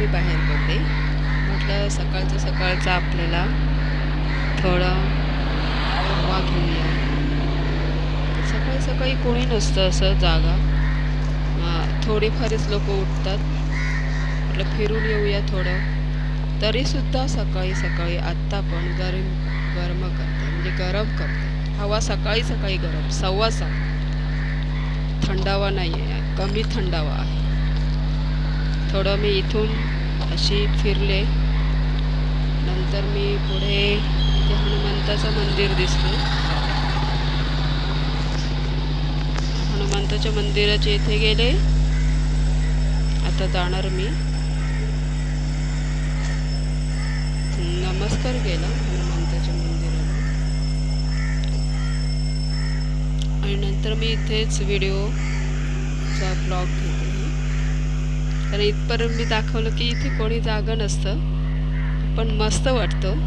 मी बाहेर पडले. म्हटलं सकाळचं आपल्याला थोडं हवा घेऊया. सकाळी कोणी नसतं असं जागा. थोडेफारच लोक उठतात. म्हटलं फिरून येऊया थोडं. तरीसुद्धा सकाळी आत्ता पण गरम करते, म्हणजे गरम करते हवा. सकाळी गरम, 6:15. थंडावा नाही आहे, कमी थंडावा आहे. थोडं मी इथून अशी फिरले. नंतर मी पुढे इथे हनुमंताचं मंदिर दिसलं. हनुमंताच्या मंदिराच्या इथे गेले. आता जाणार मी. नमस्कार केला हनुमंताच्या मंदिराला आणि नंतर मी इथेच व्हिडिओचा ब्लॉग घेते. कारण इथपर्यंत मी दाखवलं की इथे कोणी जागा नसतं, पण मस्त वाटतं.